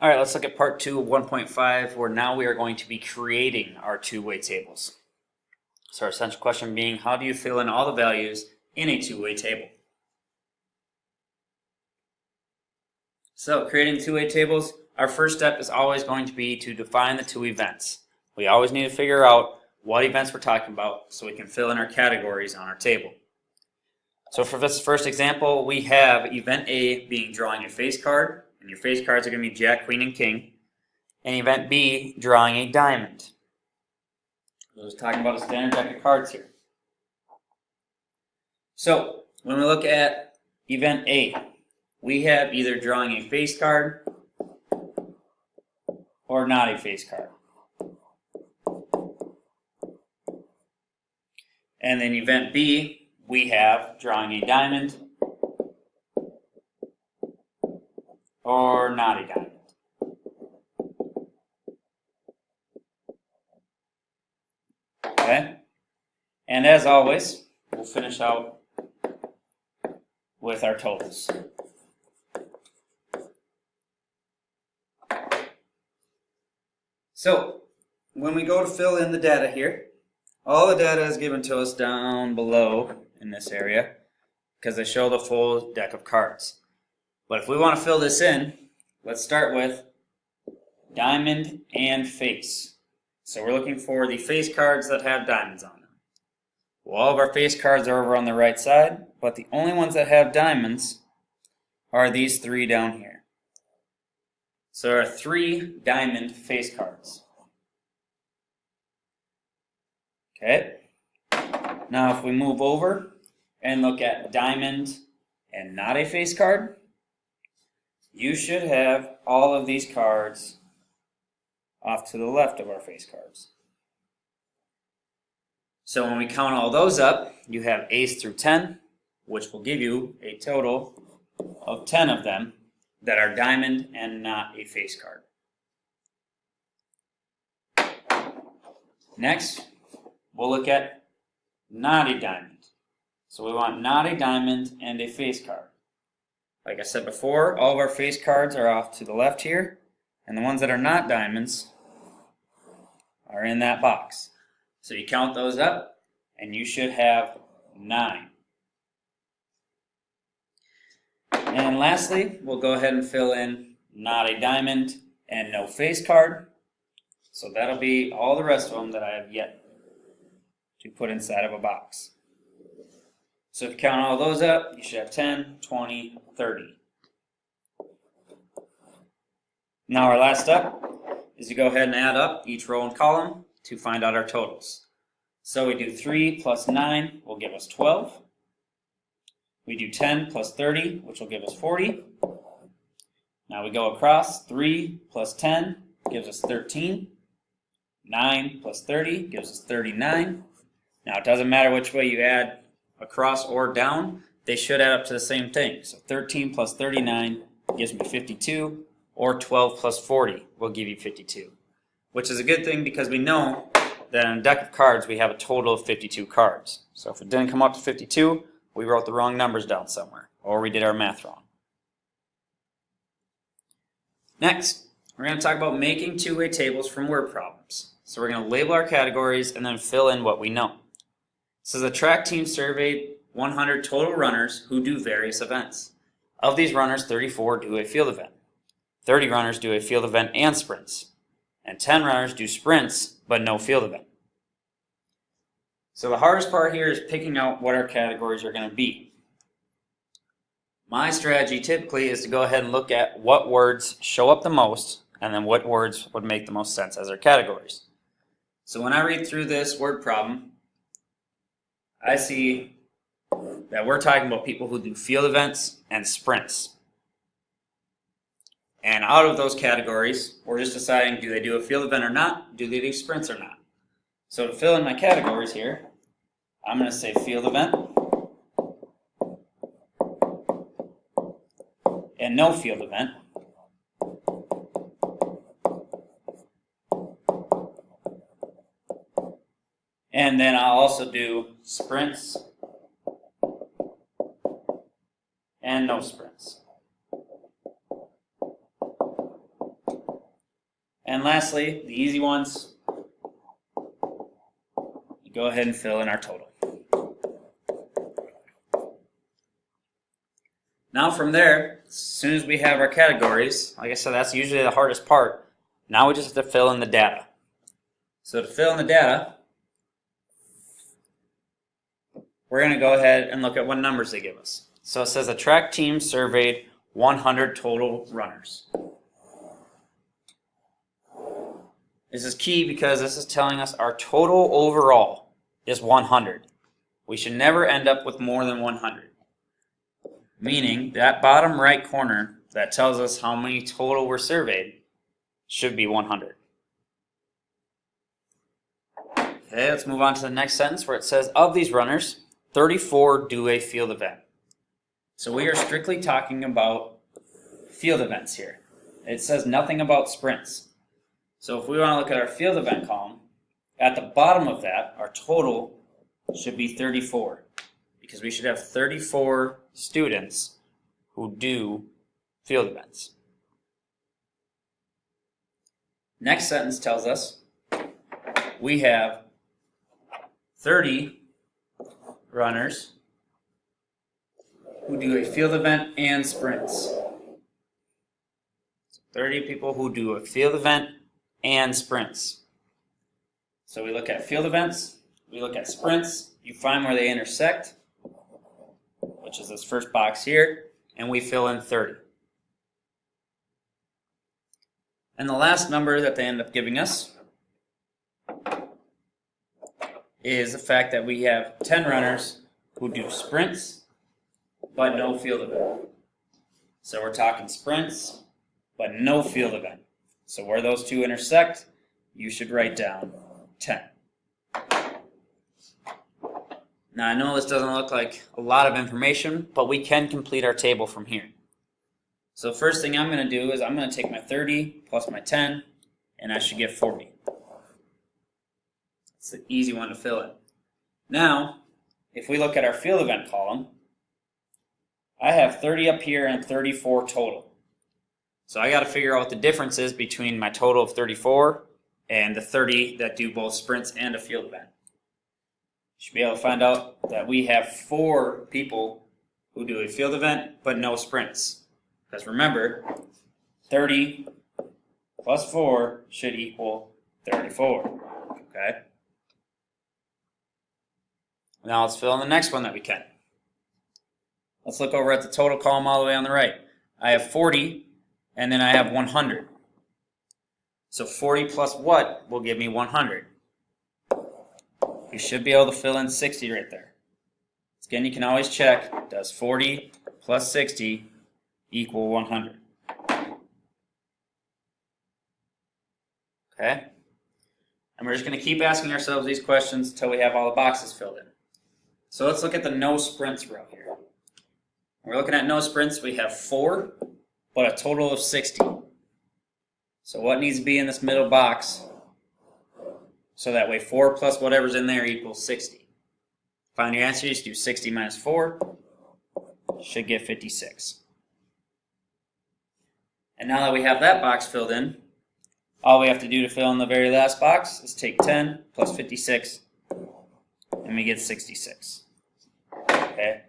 All right, let's look at part 2 of 1.5, where now we are going to be creating our two-way tables. So our essential question being, how do you fill in all the values in a two-way table? So creating two-way tables, our first step is always going to be to define the two events. We always need to figure out what events we're talking about so we can fill in our categories on our table. So for this first example, we have event A being drawing a face card, and your face cards are going to be Jack, Queen, and King. And event B, drawing a diamond. We're just talking about a standard deck of cards here. So when we look at event A, we have either drawing a face card or not a face card. And then event B, we have drawing a diamond or not a diamond. Okay? And as always, we'll finish out with our totals. So, when we go to fill in the data here, all the data is given to us down below in this area because they show the full deck of cards. But if we want to fill this in, let's start with diamond and face. So we're looking for the face cards that have diamonds on them. Well, all of our face cards are over on the right side, but the only ones that have diamonds are these three down here. So there are 3 diamond face cards. Okay. Now if we move over and look at diamond and not a face card, you should have all of these cards off to the left of our face cards. So when we count all those up, you have ace through 10, which will give you a total of 10 of them that are diamond and not a face card. Next, we'll look at not a diamond. So we want not a diamond and a face card. Like I said before, all of our face cards are off to the left here, and the ones that are not diamonds are in that box. So you count those up, and you should have 9. And lastly, we'll go ahead and fill in not a diamond and no face card. So that'll be all the rest of them that I have yet to put inside of a box. So if you count all those up, you should have 10, 20, 30. Now our last step is to go ahead and add up each row and column to find out our totals. So we do 3 plus 9 will give us 12. We do 10 plus 30, which will give us 40. Now we go across. 3 plus 10 gives us 13. 9 plus 30 gives us 39. Now it doesn't matter which way you add across or down, they should add up to the same thing. So 13 plus 39 gives me 52, or 12 plus 40 will give you 52, which is a good thing because we know that in a deck of cards we have a total of 52 cards. So if it didn't come up to 52, we wrote the wrong numbers down somewhere, or we did our math wrong. Next, we're going to talk about making two-way tables from word problems. So we're going to label our categories and then fill in what we know. So the track team surveyed 100 total runners who do various events. Of these runners, 34 do a field event. 30 runners do a field event and sprints. And 10 runners do sprints, but no field event. So the hardest part here is picking out what our categories are going to be. My strategy typically is to go ahead and look at what words show up the most, and then what words would make the most sense as our categories. So when I read through this word problem, I see that we're talking about people who do field events and sprints. And out of those categories, we're just deciding, do they do a field event or not? Do they do sprints or not? So to fill in my categories here, I'm going to say field event and no field event. And then I'll also do sprints and no sprints. And lastly, the easy ones, go ahead and fill in our total. Now from there, as soon as we have our categories, like I said, that's usually the hardest part. Now we just have to fill in the data. So to fill in the data, we're going to go ahead and look at what numbers they give us. So it says the track team surveyed 100 total runners. This is key because this is telling us our total overall is 100. We should never end up with more than 100. Meaning that bottom right corner that tells us how many total were surveyed should be 100. Okay, let's move on to the next sentence where it says of these runners, 34 do a field event. So we are strictly talking about field events here. It says nothing about sprints. So if we want to look at our field event column, at the bottom of that, our total should be 34. Because we should have 34 students who do field events. Next sentence tells us we have 30 runners who do a field event and sprints. So 30 people who do a field event and sprints. So we look at field events, we look at sprints, you find where they intersect, which is this first box here, and we fill in 30. And the last number that they end up giving us is the fact that we have 10 runners who do sprints, but no field event. So we're talking sprints, but no field event. So where those two intersect, you should write down 10. Now I know this doesn't look like a lot of information, but we can complete our table from here. So the first thing I'm going to do is I'm going to take my 30 plus my 10, and I should get 40. It's an easy one to fill in. Now, if we look at our field event column, I have 30 up here and 34 total. So I got to figure out what the difference is between my total of 34 and the 30 that do both sprints and a field event. Should be able to find out that we have 4 people who do a field event but no sprints. Because remember, 30 plus 4 should equal 34. Okay? Now let's fill in the next one that we can. Let's look over at the total column all the way on the right. I have 40 and then I have 100. So 40 plus what will give me 100? You should be able to fill in 60 right there. Again, you can always check, does 40 plus 60 equal 100? Okay? And we're just going to keep asking ourselves these questions until we have all the boxes filled in. So let's look at the no sprints row here. We're looking at no sprints. We have 4, but a total of 60. So what needs to be in this middle box? So that way 4 plus whatever's in there equals 60. Find your answer, you just do 60 minus 4. Should get 56. And now that we have that box filled in, all we have to do to fill in the very last box is take 10 plus 56, and we get 66. Okay?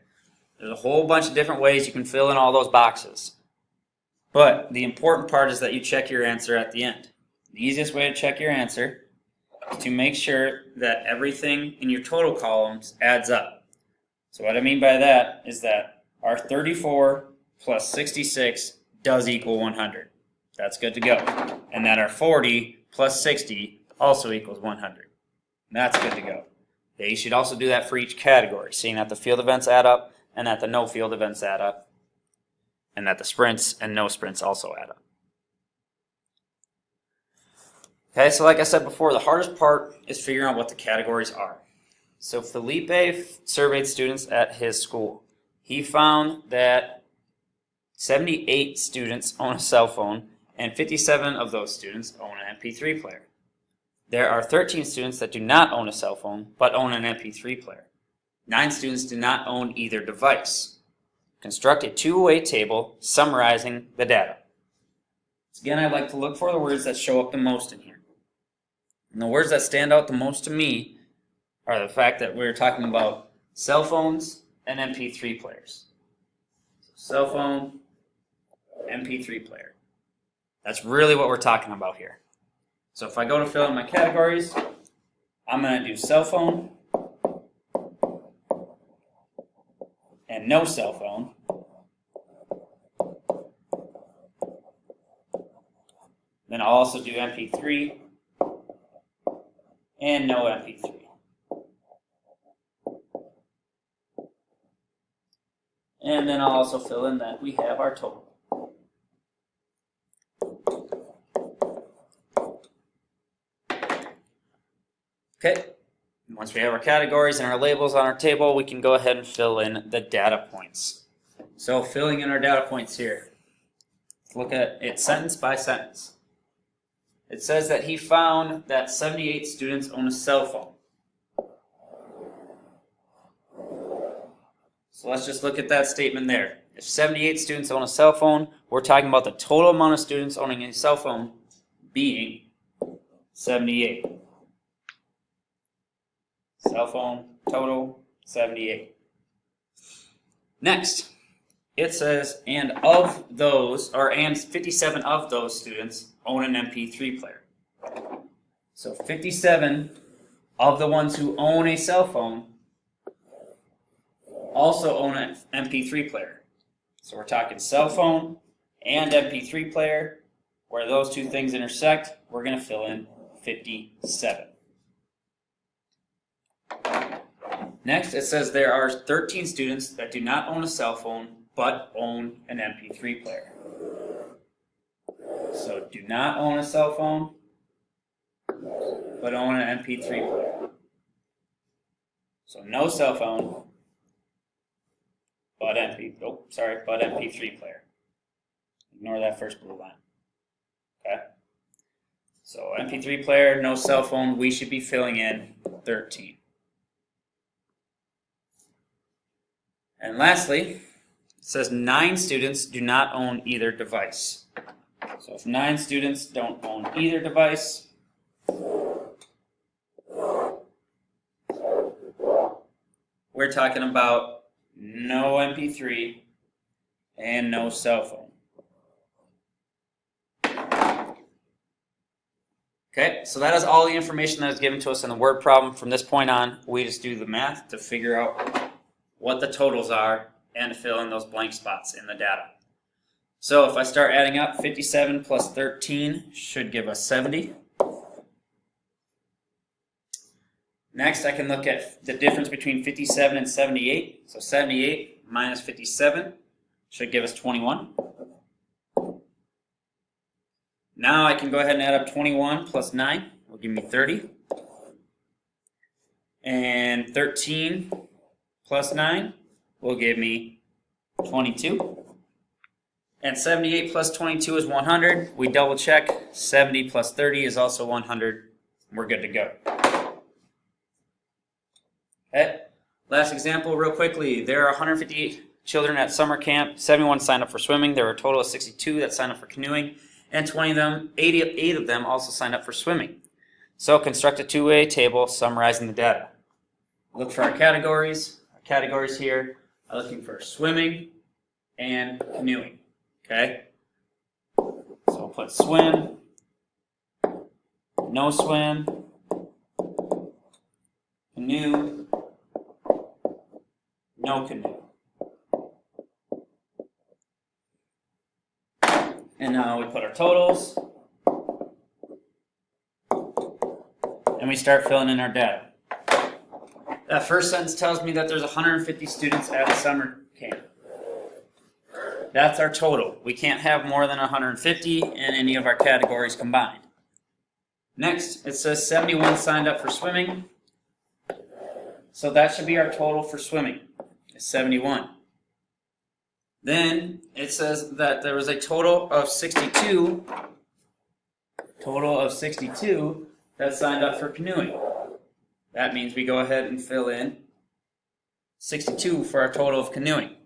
There's a whole bunch of different ways you can fill in all those boxes. But the important part is that you check your answer at the end. The easiest way to check your answer is to make sure that everything in your total columns adds up. So what I mean by that is that our 34 plus 66 does equal 100. That's good to go. And that our 40 plus 60 also equals 100. That's good to go. Okay, you should also do that for each category, seeing that the field events add up and that the no field events add up and that the sprints and no sprints also add up. Okay, so like I said before, the hardest part is figuring out what the categories are. So Felipe surveyed students at his school. He found that 78 students own a cell phone, and 57 of those students own an MP3 player. There are 13 students that do not own a cell phone, but own an MP3 player. 9 students do not own either device. Construct a two-way table summarizing the data. Again, I like to look for the words that show up the most in here. And the words that stand out the most to me are the fact that we're talking about cell phones and MP3 players. So cell phone, MP3 player. That's really what we're talking about here. So if I go to fill in my categories, I'm going to do cell phone and no cell phone. Then I'll also do MP3 and no MP3. And then I'll also fill in that we have our total. Okay, once we have our categories and our labels on our table, we can go ahead and fill in the data points. So filling in our data points here, let's look at it sentence by sentence. It says that he found that 78 students own a cell phone. So let's just look at that statement there. If 78 students own a cell phone, we're talking about the total amount of students owning a cell phone being 78. Cell phone, total, 78. Next, it says, and 57 of those students own an MP3 player. So 57 of the ones who own a cell phone also own an MP3 player. So we're talking cell phone and MP3 player. Where those two things intersect, we're going to fill in 57. Next, it says there are 13 students that do not own a cell phone, but own an MP3 player. So do not own a cell phone, but own an MP3 player. So no cell phone, but MP3 player. Ignore that first blue line. Okay? So MP3 player, no cell phone, we should be filling in 13. And lastly, it says 9 students do not own either device. So if 9 students don't own either device, we're talking about no MP3 and no cell phone. Okay, so that is all the information that is given to us in the word problem. From this point on, we just do the math to figure out what the totals are and to fill in those blank spots in the data. So if I start adding up, 57 plus 13 should give us 70. Next, I can look at the difference between 57 and 78. So 78 minus 57 should give us 21. Now I can go ahead and add up 21 plus 9 will give me 30. And 13 plus 9 will give me 22. And 78 plus 22 is 100. We double check. 70 plus 30 is also 100. We're good to go. Okay. Last example real quickly. There are 158 children at summer camp. 71 signed up for swimming. There were a total of 62 that signed up for canoeing. And 88 of them also signed up for swimming. So construct a two-way table summarizing the data. Look for our categories. Our categories here are looking for swimming and canoeing. Okay? So we'll put swim, no swim, canoe, no canoe. And now we put our totals. And we start filling in our data. That first sentence tells me that there's 150 students at a summer camp. That's our total. We can't have more than 150 in any of our categories combined. Next, it says 71 signed up for swimming. So that should be our total for swimming, is 71. Then it says that there was a total of 62 that signed up for canoeing. That means we go ahead and fill in 62 for our total of canoeing.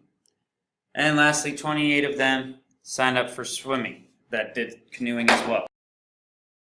And lastly, 28 of them signed up for swimming. that did canoeing as well.